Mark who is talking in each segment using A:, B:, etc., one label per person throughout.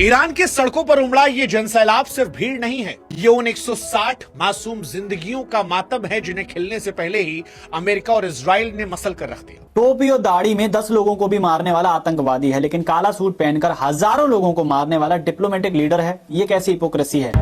A: Iran की सड़कों पर उमड़ा ये जनसैलाब सिर्फ भीड़ नहीं है, ये उन 160 मासूम जिंदगियों का मातम है जिन्हें खिलने से पहले ही अमेरिका और इजराइल ने मसल कर रख दिया।
B: टोपी और दाढ़ी में 10 लोगों को भी मारने वाला आतंकवादी है, लेकिन काला सूट पहनकर हजारों लोगों को मारने वाला डिप्लोमेटिक लीडर है। ये कैसी हिपोक्रेसी है?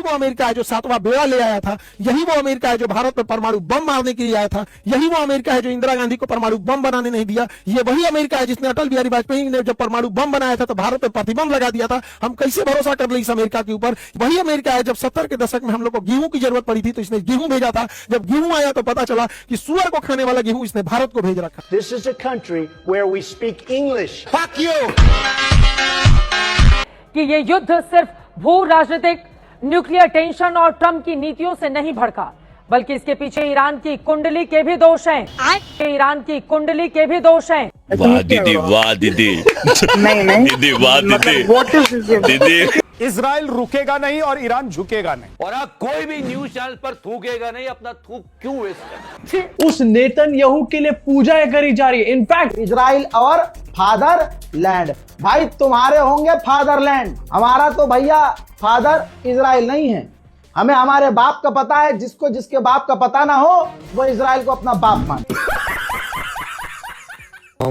C: वो अमेरिका है जो 7वां बेड़ा ले आया था, यही वो अमेरिका है जो भारत पर परमाणु बम मारने के लिए आया था, यही वो अमेरिका है जो इंदिरा गांधी को परमाणु बम बनाने नहीं दिया, ये वही अमेरिका है जिसने अटल बिहारी वाजपेयी ने जब परमाणु बम बनाया था तो भारत पर प्रतिबंध लगा दिया था। हम कैसे भरोसा कर ले इस अमेरिका के ऊपर? वही अमेरिका है जब 70 के दशक में हम लोग को गेहूं की जरूरत पड़ी थी तो इसने गेहूं भेजा था, जब गेहूं आया तो पता चला कि सुअर को खाने वाला गेहूं इसने भारत को भेज रखा।
D: This is a country where we speak English.
A: Fuck you!
E: कि ये युद्ध सिर्फ भू राजनीतिक न्यूक्लियर टेंशन और ट्रंप की नीतियों से नहीं भड़का, बल्कि इसके पीछे ईरान की कुंडली के भी दोष हैं। ईरान की कुंडली के भी दोष हैं।
F: वाह दीदी, वाह दीदी,
D: नहीं
F: दीदी, वाह दीदी,
D: What is this?
F: दीदी।
G: इजराइल रुकेगा नहीं और ईरान झुकेगा नहीं।
H: और आप कोई भी न्यूज चैनल पर थूकेगा नहीं, अपना थूक क्यों वेस्ट कर?
I: उस नेतन्याहू के लिए पूजा करी जा रही है। इनफैक्ट
D: इजराइल और फादर लैंड, भाई तुम्हारे होंगे फादरलैंड, हमारा तो भैया फादर इजराइल नहीं है। हमें हमारे बाप का पता है, जिसको जिसके बाप का पता ना हो वो इजराइल को अपना बाप माने।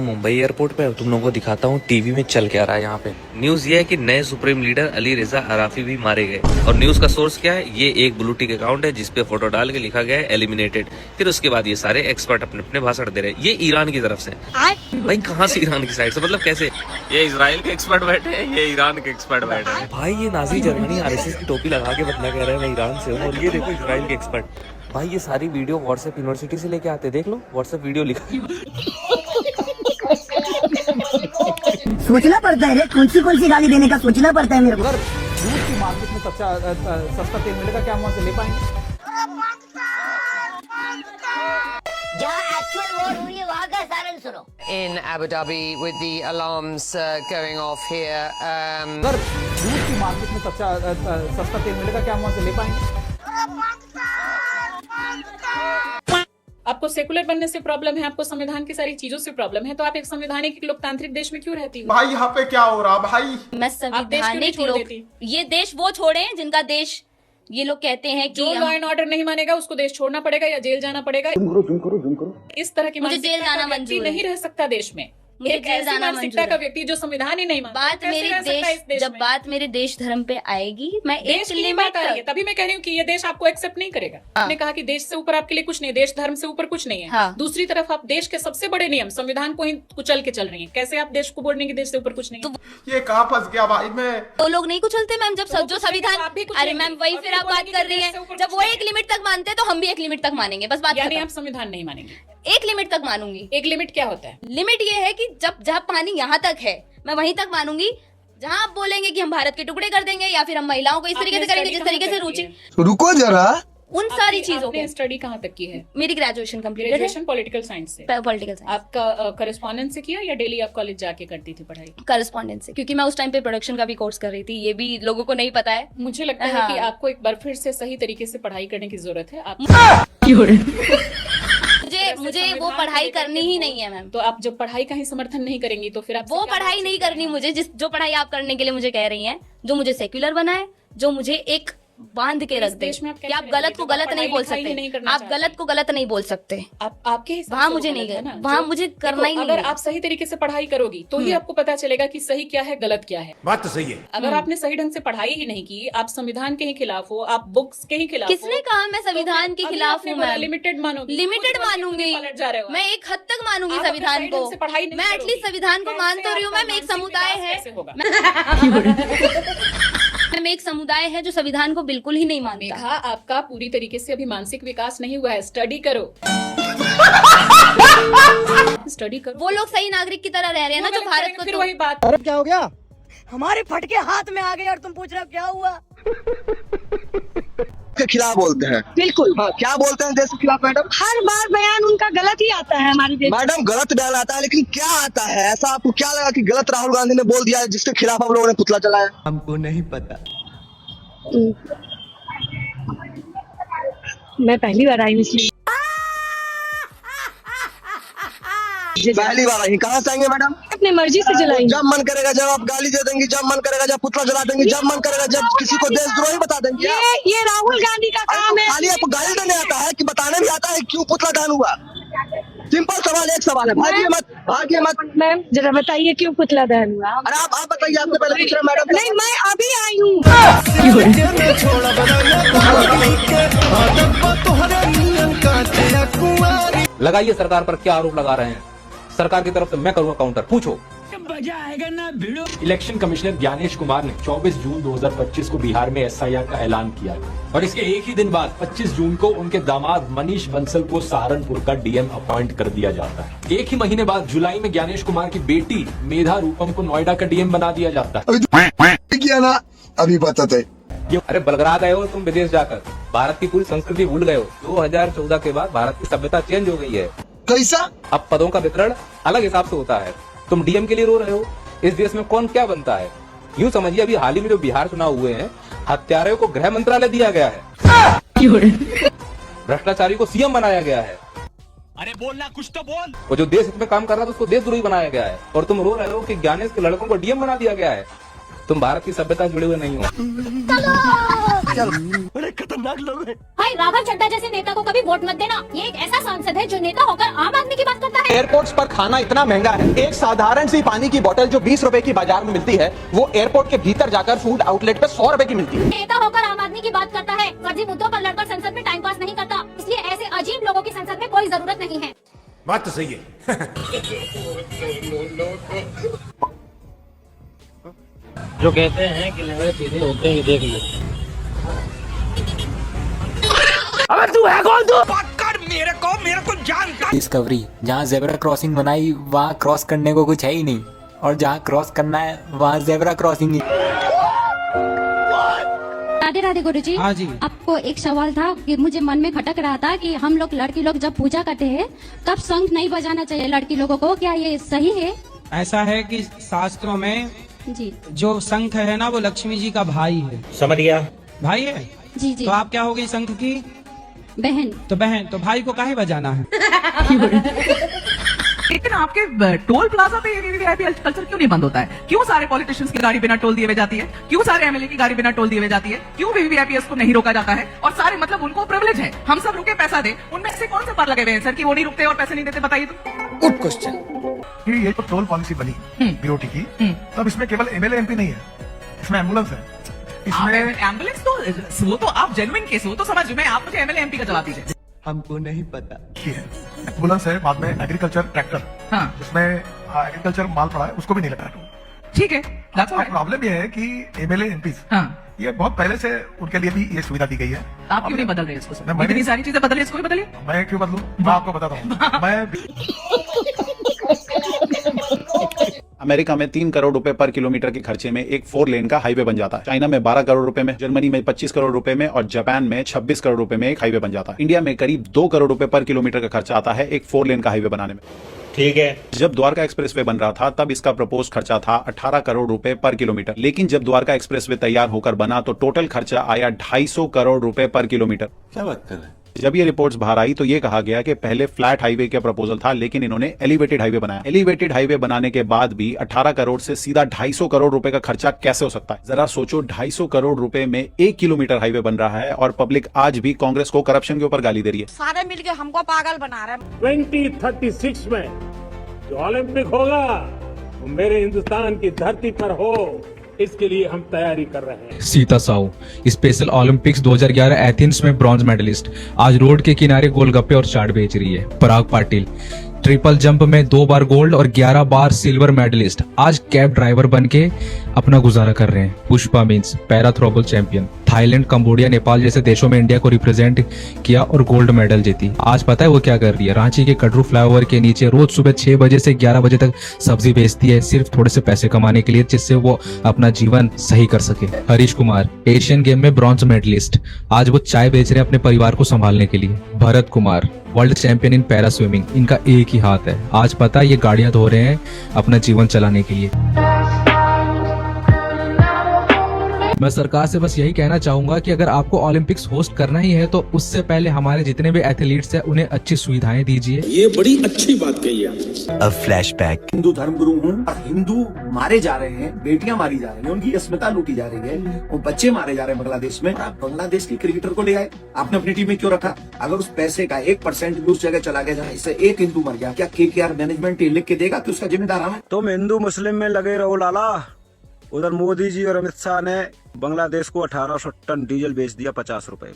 J: मुंबई एयरपोर्ट पे तुम लोगों को दिखाता हूँ टीवी में चल क्या रहा है यहाँ पे। न्यूज ये है कि नए सुप्रीम लीडर अली रेजा अराफी भी मारे गए, और न्यूज का सोर्स क्या है? ये एक ब्लू टिक अकाउंट है जिसपे फोटो डाल के लिखा गया है एलिमिनेटेड। फिर उसके बाद ये सारे एक्सपर्ट अपने अपने भाषण दे रहे हैं। ये ईरान की तरफ से। भाई कहाँ से ईरान की साइड से? मतलब कैसे? ये इजराइल के एक्सपर्ट बैठे हैं, ये ईरान के एक्सपर्ट बैठे हैं। भाई ये नाजी जर्मनी RSS की टोपी लगा के बंदा कह रहा है मैं ईरान से हूँ, और ये देखो इजराइल के एक्सपर्ट। भाई ये सारी वीडियो व्हाट्सएप यूनिवर्सिटी से लेके आते, देख लो व्हाट्सएप वीडियो लिखा।
K: सोचना पड़ता है, कौन सी गाली देने का सोचना पड़ता है मेरे को।
I: अगर दूध की मार्केट में सबसे सस्ता तेल मिलेगा, क्या हम वहां से ले पाएंगे?
K: जहाँ एक्चुअल वॉर हुई है वहाँ का सारण सुनो।
E: In Abu Dhabi with the alarms going off here.
I: अगर दूध की मार्केट में सबसे सस्ता तेल मिलेगा, क्या हम वहां से ले पाएंगे?
L: आपको सेकुलर बनने से प्रॉब्लम है, आपको संविधान की सारी चीजों से प्रॉब्लम है, तो आप एक संवैधानिक लोकतांत्रिक देश में क्यों रहती हो?
G: भाई यहाँ पे क्या हो रहा भाई?
L: आप
K: मैं
L: देश क्यों नहीं
K: संवैधानिक
L: छोड़
K: लोग,
L: देती?
K: ये देश वो छोड़े जिनका देश ये लोग कहते हैं कि
L: जो लॉ एंड ऑर्डर नहीं मानेगा उसको देश छोड़ना पड़ेगा या जेल जाना पड़ेगा। इस तरह की
K: मुझे जेल जाना मंजूर है।
L: नहीं रह सकता देश में।
K: मुझे
L: एक
K: जेल
L: ऐसी
K: जाना
L: मानसिकता
K: मंजूर
L: का
K: है।
L: व्यक्ति जो संविधान ही नहीं मानता,
K: बात
L: कैसे
K: मेरे
L: रह सकता है इस देश
K: जब
L: में?
K: बात मेरे देश धर्म पे आएगी, मैं
L: देश
K: एक
L: की
K: लिमिट
L: बात आ रही है, तभी मैं कह रही हूँ कि ये देश आपको एक्सेप्ट नहीं करेगा। आपने कहा कि देश से ऊपर आपके लिए कुछ नहीं, देश धर्म से ऊपर कुछ नहीं है।
K: हाँ।
L: दूसरी तरफ आप देश के सबसे बड़े नियम संविधान को ही कुचल के चल रही है। कैसे आप देश को बोलने की देश से ऊपर कुछ नहीं है?
G: ये कहाँ फंस गया भाई मैं?
K: वो लोग नहीं कुचलते मैम, जब
L: तो
K: जो
L: कुछ नहीं, तो
K: संविधान।
L: आप भी कुछ
K: अरे
L: नहीं।
K: मैम वही
L: और
K: फिर
L: ये
K: आप बात
L: बोलेंगे
K: कर
L: कि
K: रही
L: देश
K: हैं,
L: से ऊपर
K: जब
L: कुछ
K: वो
L: नहीं
K: एक लिमिट तक मानते हैं तो हम भी एक लिमिट तक मानेंगे, बस बात
L: यानी
K: खत्म।
L: आप संविधान नहीं मानेंगे।
K: एक लिमिट तक मानूंगी।
L: एक लिमिट क्या होता है?
K: लिमिट ये है कि जब जहाँ पानी यहाँ तक है मैं वहीं तक मानूंगी। जहाँ आप बोलेंगे कि हम भारत के टुकड़े कर देंगे या फिर हम महिलाओं को इस तरीके से करेंगे जिस तरीके से रुचि,
G: रुको जरा,
K: उन सारी चीजों
L: आपने
K: को।
L: स्टडी कहाँ तक की है?
K: मेरी ग्रेजुएशन कंप्लीट है,
L: ग्रेजुएशन पॉलिटिकल साइंस से।
K: पॉलिटिकल साइंस
L: आपका करेस्पॉन्डेंस से किया या डेली आप कॉलेज जाके करती थी पढ़ाई?
K: करस्पॉन्डेंस से, क्योंकि मैं उस टाइम पे प्रोडक्शन का भी कोर्स कर रही थी। ये भी लोगों को नहीं पता है।
L: मुझे लगता है
K: हाँ।
L: कि आपको एक बार फिर से सही तरीके से पढ़ाई करने की जरूरत है। आप
K: मुझे वो पढ़ाई करनी ही नहीं है मैम।
L: तो आप जब पढ़ाई का ही समर्थन नहीं करेंगी तो फिर आप
K: वो पढ़ाई नहीं करनी मुझे, जो पढ़ाई आप करने के लिए मुझे कह रही हैं, जो मुझे सेक्युलर बनाए, जो मुझे एक बांध के रख दे
L: देश में आप
K: कि
L: कैसे
K: आप गलत
L: रहेंगे
K: को
L: जब आप
K: गलत नहीं
L: पढ़ाई
K: बोल
L: लिखाई ही नहीं
K: सकते,
L: करना
K: आप
L: चाहते?
K: गलत को गलत नहीं बोल सकते।
L: आपके हिसाब
K: वहाँ
L: से
K: मुझे
L: वो
K: नहीं
L: गलत है
K: गलत,
L: ना?
K: वहाँ
L: जो-
K: मुझे
L: देखो,
K: करना ही नहीं
L: अगर
K: है।
L: आप सही तरीके से पढ़ाई करोगी तो ही आपको पता चलेगा कि सही क्या है गलत क्या है।
A: बात तो सही है।
L: अगर आपने सही ढंग से पढ़ाई ही नहीं की, आप संविधान के ही खिलाफ हो, आप बुक्स के ही खिलाफ
K: किसने
L: हो,
K: कहा मैं संविधान के
L: अभी
K: खिलाफ
L: आपने
K: हूँ
L: बोला
K: मैम?
L: लिमिटेड मानोगी,
K: लिमिटेड
L: खुद
K: मानूंगी
L: पलट जा रहे हो।
K: मैं, एक हद तक मानूंगी
L: आप अपने
K: संविधान
L: सही
K: को।
L: ढंग से पढ़ाई नहीं
K: मैं
L: करोगी।
K: एटलीस्ट संविधान को मान तो रही हूँ मैम। एक
L: मानसिक
K: समुदाय
L: विकास
K: है,
L: कैसे होगा?
K: मैम एक समुदाय है जो संविधान को बिल्कुल ही नहीं मानता।
L: मेघा, आपका पूरी तरीके से अभी मानसिक विकास नहीं हुआ है। स्टडी करो। स्टडी करो।
K: वो लोग सही नागरिक की तरह रह रहे हैं ना, जो भारत को।
L: फिर वही बात।
I: अरे क्या हो गया?
K: हमारे फटके हाथ में आ गए और तुम पूछ रहे हो क्या हुआ?
D: के खिलाफ बोलते हैं।
K: बिल्कुल।
D: हाँ, क्या बोलते हैं देश के खिलाफ मैडम?
K: हर बार बयान उनका गलत ही आता है हमारे देश।
D: मैडम गलत बयान आता है, लेकिन क्या आता है ऐसा? आपको क्या लगा कि गलत राहुल गांधी ने बोल दिया है जिसके खिलाफ हम लोगों ने पुतला चलाया?
I: हमको नहीं पता।
K: मैं पहली बार आई हूँ इसलिए।
G: पहली बार आई, कहाँ से आएंगे मैडम?
L: अपनी मर्जी से जलाएंगे।
G: जब मन करेगा, जब आप गाली दे देंगी, जब मन करेगा, जब पुतला जला देंगी, जब मन करेगा, जब किसी को देशद्रोही बता देंगी।
L: ये राहुल गांधी का काम है।
G: खाली आपको गाली देने आता है कि बताने भी आता है क्यों पुतला दहन हुआ? सिंपल सवाल, एक सवाल है, भागिए मत।
L: मैम जरा बताइए क्यों पुतला दहन हुआ?
G: अरे आप बताइए, आपसे पहले पूछ रहे मैडम।
L: नहीं, मैं अभी आई हूँ।
H: लगाइए सरकार पर क्या आरोप लगा रहे हैं। सरकार की तरफ से मैं करूंगा काउंटर, पूछो।
C: इलेक्शन कमिश्नर ज्ञानेश कुमार ने 24 जून 2025 को बिहार में एसआईआर का ऐलान किया और इसके एक ही दिन बाद 25 जून को उनके दामाद मनीष बंसल को सहारनपुर का डीएम अपॉइंट कर दिया जाता है। एक ही महीने बाद जुलाई में ज्ञानेश कुमार की बेटी मेधा रूपम को नोएडा का डीएम बना दिया जाता है।
G: अभी पता थे।
H: अरे बलगरा गए हो तुम विदेश जाकर, भारत की पूरी संस्कृति भूल गए हो। 2014 के बाद भारत की सभ्यता चेंज हो गई है।
G: कैसा?
H: अब पदों का वितरण अलग हिसाब से होता है। तुम डीएम के लिए रो रहे हो, इस देश में कौन क्या बनता है? यूँ समझिए, अभी हाल ही में जो बिहार चुनाव हुए हैं, हत्यारों को गृह मंत्रालय दिया गया है, भ्रष्टाचारी को सीएम बनाया गया है।
A: अरे बोलना कुछ तो बोल।
H: और जो देश हित में काम कर रहा था उसको देशद्रोही बनाया गया है, और तुम रो रहे हो कि ज्ञानेश के लड़कों को डीएम बना दिया गया है। तुम भारत की सभ्यता से जुड़े हुए नहीं हो।
G: बड़े खतरनाक लोग हैं।
K: भाई राघव चड्ढा जैसे नेता को कभी वोट मत देना। ये एक ऐसा सांसद है जो नेता होकर आम आदमी की बात करता है।
I: एयरपोर्ट्स पर खाना इतना महंगा है, एक साधारण सी पानी की बोतल जो 20 रुपए की बाजार में मिलती है, वो एयरपोर्ट के भीतर जाकर फूड आउटलेट पे 100 रुपए की मिलती है।
K: नेता होकर आम आदमी की बात करता है, फर्जी मुद्दों पर लड़कर संसद में टाइम पास नहीं करता। इसलिए ऐसे अजीब लोगों की संसद में कोई जरूरत नहीं है।
A: बात तो सही है।
C: जो कहते हैं कि लंगड़े सीधे होते हैं, देख लो।
A: अबे तू है कौन? तू पकड़ मेरे को जानता।
B: डिस्कवरी, जहाँ जेब्रा क्रॉसिंग बनाई वहाँ क्रॉस करने को कुछ है ही नहीं, और जहाँ क्रॉस करना है वहाँ जेब्रा क्रॉसिंग ही।
K: राधे राधे गुरुजी।
C: हाँ जी।
K: आपको एक सवाल था कि मुझे मन में खटक रहा था कि हम लोग लड़की लोग जब पूजा करते हैं तब शंख नहीं बजाना चाहिए लड़की लोगों को, क्या ये सही है?
C: ऐसा है कि शास्त्रों में
K: जी
C: जो शंख है ना, वो लक्ष्मी जी का भाई है।
A: समझ गया?
C: भाई है।
K: जी जी।
C: तो आप क्या हो गई शंख की
K: बहन?
C: तो बहन, तो भाई को काहे बजाना है?
L: लेकिन आपके टोल प्लाजा पे वीवीआईपी कल्चर क्यों नहीं बंद होता है? क्यों सारे पॉलिटिशियंस की गाड़ी बिना टोल दिए हुए जाती है? क्यों सारे एमएलए की गाड़ी बिना टोल दिए हुए जाती है? क्यों वीवीआईपीएस को नहीं रोका जाता है? और सारे मतलब उनको प्रिविलेज है, हम सब रुके पैसा दे, उनमें से कौन से पर लगे हुए हैं सर कि वो नहीं रुकते और पैसे नहीं देते? बताइए तो।
G: Good question.
D: ये जो टोल पॉलिसी बनी बीओटी की, तब इसमें केवल एमएलए एमपी नहीं है, इसमें एम्बुलेंस है, इसमें
L: एम्बुलेंस तो वो तो आप जेन्युइन केस हो तो समझ में, आप मुझे एमएलए एमपी का जवाब दीजिए।
C: हमको नहीं पता।
D: एम्बुलेंस है, बाद में एग्रीकल्चर ट्रैक्टर,
L: हाँ
D: जिसमें एग्रीकल्चर माल पड़ा है, उसको भी नहीं लगा।
L: ठीक है।
D: प्रॉब्लम ये है कि एमएलए एमपी ये बहुत पहले से उनके लिए भी ये सुविधा दी गई है।
L: आप क्यों नहीं बदल रहे इसको?
D: मैं
L: इतनी सारी चीजें बदलिए, इसको भी बदलिए।
D: मैं क्यों बदलूं? मैं आपको बताता हूँ। मैं
M: अमेरिका में 3 करोड़ रुपए पर किलोमीटर के खर्चे में एक 4 लेन का हाईवे बन जाता है। चाइना में 12 करोड़ रुपए में, जर्मनी में 25 करोड़ रुपए में और जापान में 26 करोड़ रुपए में एक हाईवे बन जाता है। इंडिया में करीब 2 करोड़ रुपए पर किलोमीटर का खर्चा आता है एक 4 लेन का हाईवे बनाने में।
A: ठीक है।
M: जब द्वारका एक्सप्रेसवे बन रहा था तब इसका प्रपोज खर्चा था 18 करोड़ रुपए पर किलोमीटर, लेकिन जब द्वारका एक्सप्रेसवे तैयार होकर बना तो टोटल खर्चा आया 250 करोड़ रुपए पर किलोमीटर।
A: क्या बात कर रहे हैं?
M: जब ये रिपोर्ट्स बाहर आई तो ये कहा गया कि पहले फ्लैट हाईवे का प्रपोजल था, लेकिन इन्होंने एलिवेटेड हाईवे बनाया। एलिवेटेड हाईवे बनाने के बाद भी 18 करोड़ से सीधा 250 करोड़ रुपए का खर्चा कैसे हो सकता है? जरा सोचो, 250 करोड़ रुपए में 1 किलोमीटर हाईवे बन रहा है और पब्लिक आज भी कांग्रेस को करप्शन के ऊपर गाली दे रही है।
K: सारे मिलके हमको पागल बना रहे हैं।
C: 2036 में जो ओलंपिक होगा वो मेरे हिंदुस्तान की धरती पर हो, इसके लिए हम तैयारी कर रहे हैं।
N: Sita Sahu, special Olympics 2011 Athens में ब्रॉन्ज मेडलिस्ट, आज रोड के किनारे गोलगप्पे और चाट बेच रही है। पराग पाटिल, ट्रिपल जंप में 2 बार गोल्ड और 11 बार सिल्वर मेडलिस्ट, आज कैब ड्राइवर बन के अपना गुजारा कर रहे हैं। Pushpa means para throwball champion, Thailand, Cambodia, Nepal जैसे देशों में इंडिया को रिप्रेजेंट किया और गोल्ड मेडल जीती। आज पता है वो क्या कर रही है? रांची के कटरू फ्लाईओवर के नीचे रोज सुबह 6 बजे से 11 बजे तक सब्जी बेचती है, सिर्फ थोड़े से पैसे कमाने के लिए, जिससे वो अपना जीवन सही कर सके। हरीश कुमार, एशियन गेम में ब्रॉन्ज मेडलिस्ट, आज वो चाय बेच रहे हैं अपने परिवार को संभालने के लिए। Bharat Kumar, world champion in para swimming, इनका एक ही हाथ है, आज पता है ये गाड़ियां धो रहे हैं अपना जीवन चलाने के लिए। मैं सरकार से बस यही कहना चाहूंगा कि अगर आपको ओलंपिक्स होस्ट करना ही है तो उससे पहले हमारे जितने भी एथलीट्स हैं उन्हें अच्छी सुविधाएं दीजिए।
O: ये बड़ी अच्छी बात कही है।
P: अब फ्लैशबैक। हिंदू धर्मगुरु हूँ और हिंदू मारे जा रहे हैं, बेटियां मारी जा रही हैं, उनकी अस्मिता लूटी जा रही है, वो बच्चे मारे जा रहे हैं बांग्लादेश में। आप बांग्लादेश के क्रिकेटर को ले आए, आपने अपनी टीम में क्यों रखा? अगर उस पैसे का 1% भी उस जगह चला गया जहाँ इससे एक हिंदू मर गया, क्या KKR मैनेजमेंट लिख के देगा कि उसका जिम्मेदार हम?
O: तुम हिंदू मुस्लिम में लगे रहो लाला। उधर मोदी जी और अमित शाह ने बांग्लादेश को 1800 टन डीजल बेच दिया 50 रुपए।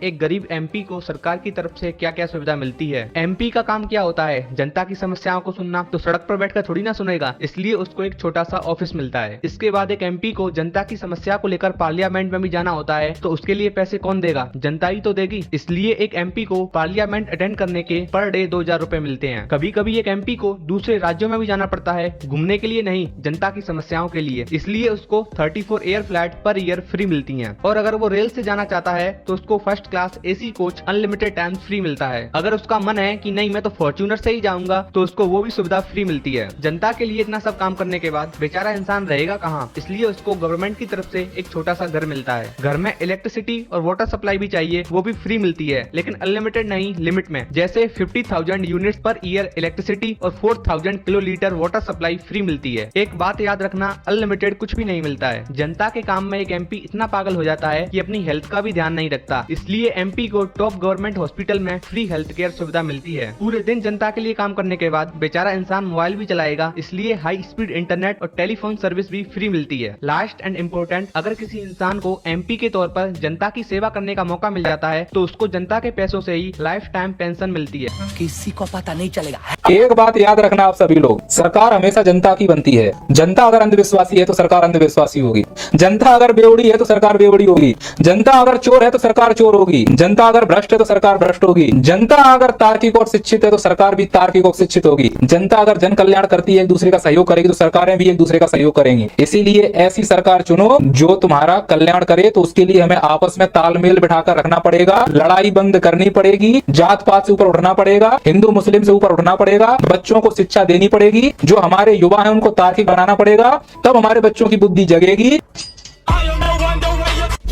Q: एक गरीब एमपी को सरकार की तरफ से क्या क्या सुविधा मिलती है। एमपी का काम क्या होता है? जनता की समस्याओं को सुनना। तो सड़क पर बैठकर थोड़ी ना सुनेगा, इसलिए उसको एक छोटा सा ऑफिस मिलता है। इसके बाद एक एमपी को जनता की समस्या को लेकर पार्लियामेंट में भी जाना होता है, तो उसके लिए पैसे कौन देगा? जनता ही तो देगी। इसलिए एक एमपी को पार्लियामेंट अटेंड करने के पर डे 2000 रुपए मिलते हैं। कभी कभी एक एमपी को दूसरे राज्यों में भी जाना पड़ता है, घूमने के लिए नहीं, जनता की समस्याओं के लिए। इसलिए उसको 34 air flight per year free मिलती है। और अगर वो रेल से जाना चाहता है तो उसको first class AC coach unlimited time free मिलता है। अगर उसका मन है कि नहीं मैं तो फॉर्च्यूनर से ही जाऊंगा तो उसको वो भी सुविधा फ्री मिलती है। जनता के लिए इतना सब काम करने के बाद बेचारा इंसान रहेगा कहाँ? इसलिए उसको गवर्नमेंट की तरफ से एक छोटा सा घर मिलता है। घर में इलेक्ट्रिसिटी और वाटर सप्लाई भी चाहिए, वो भी फ्री मिलती है, लेकिन अनलिमिटेड नहीं, लिमिट में। जैसे 50,000 यूनिट्स पर ईयर इलेक्ट्रिसिटी और 4000 किलोलीटर वाटर सप्लाई फ्री मिलती है। एक बात याद रखना, अनलिमिटेड कुछ भी नहीं मिलता है। जनता के काम में एक एमपी इतना पागल हो जाता है कि अपनी हेल्थ का भी ध्यान नहीं रखता। इसलिए एमपी को टॉप गवर्नमेंट हॉस्पिटल में फ्री हेल्थ केयर सुविधा मिलती है। पूरे दिन जनता के लिए काम करने के बाद बेचारा इंसान मोबाइल भी चलाएगा, इसलिए हाई स्पीड इंटरनेट और टेलीफोन सर्विस भी फ्री मिलती है। लास्ट एंड इम्पोर्टेंट, अगर किसी इंसान को एमपी के तौर पर जनता की सेवा करने का मौका मिल जाता है तो उसको जनता के पैसों से ही लाइफ टाइम पेंशन मिलती है।
P: किसी को पता नहीं चलेगा।
H: एक बात याद रखना आप सभी लोग, सरकार हमेशा जनता की बनती है। जनता अगर अंधविश्वासी है तो सरकार अंधविश्वासी होगी। जनता अगर बेवड़ी है तो सरकार बेवड़ी होगी। जनता अगर चोर है तो सरकार चोर होगी। जनता अगर भ्रष्ट है तो सरकार भ्रष्ट होगी। जनता अगर तार्किक और शिक्षित है तो सरकार भी तार्किक और शिक्षित होगी। जनता अगर जन कल्याण करती है, एक दूसरे का सहयोग करेगी, तो सरकारें भी एक दूसरे का सहयोग करेंगी। इसीलिए ऐसी सरकार चुनो जो तुम्हारा कल्याण करे। तो उसके लिए हमें आपस में तालमेल बिठाकर रखना पड़ेगा, लड़ाई बंद करनी पड़ेगी, जात पात से ऊपर उठना पड़ेगा, हिंदू मुस्लिम से ऊपर उठना पड़ेगा, बच्चों को शिक्षा देनी पड़ेगी, जो हमारे युवा है उनको तार्किक बनाना पड़ेगा, तब हमारे बच्चों की बुद्धि जगेगी।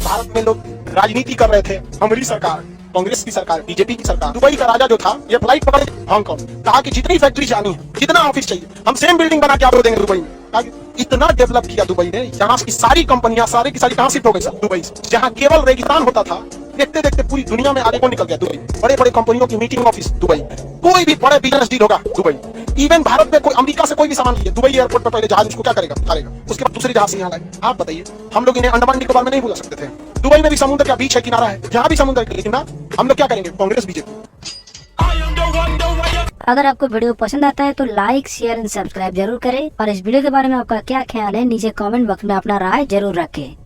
C: भारत में लोग राजनीति कर रहे थे, हमारी सरकार, कांग्रेस की सरकार, बीजेपी की सरकार। दुबई का राजा जो था, ये फ्लाइट पकड़ हांगकांग, कहा कि जितनी फैक्ट्री जानी है, जितना ऑफिस चाहिए, हम सेम बिल्डिंग बना के आपको देंगे दुबई में। इतना डेवलप किया दुबई ने, यहाँ की सारी कंपनियां सारी की सारी कहां शिफ्ट हो गई? दुबई से। जहाँ केवल रेगिस्तान होता था, देखते देखते पूरी दुनिया में आगे कौन निकल गया? दुबई। बड़े बड़े कंपनियों की मीटिंग ऑफिस दुबई, कोई भी बड़े बिजनेस डील होगा दुबई। इवन भारत में कोई अमेरिका से कोई भी सामान लिए, दुबई एयरपोर्ट पर पहले जहाज उसको क्या करेगा? उतारेगा, उसके बाद दूसरे जहाज से यहाँ लाए। आप बताइए, हम लोग इन्हें अंडमान निकोबार में नहीं बुला सकते थे? दुबई में भी समुद्र का बीच है, किनारा है, यहाँ भी समुद्र है, लेकिन ना हम लोग क्या करेंगे? कांग्रेस बीजेपी।
R: अगर आपको वीडियो पसंद आता है तो लाइक, शेयर एंड सब्सक्राइब जरूर करें और इस वीडियो के बारे में आपका क्या ख्याल है नीचे कमेंट बॉक्स में अपना राय जरूर रखें।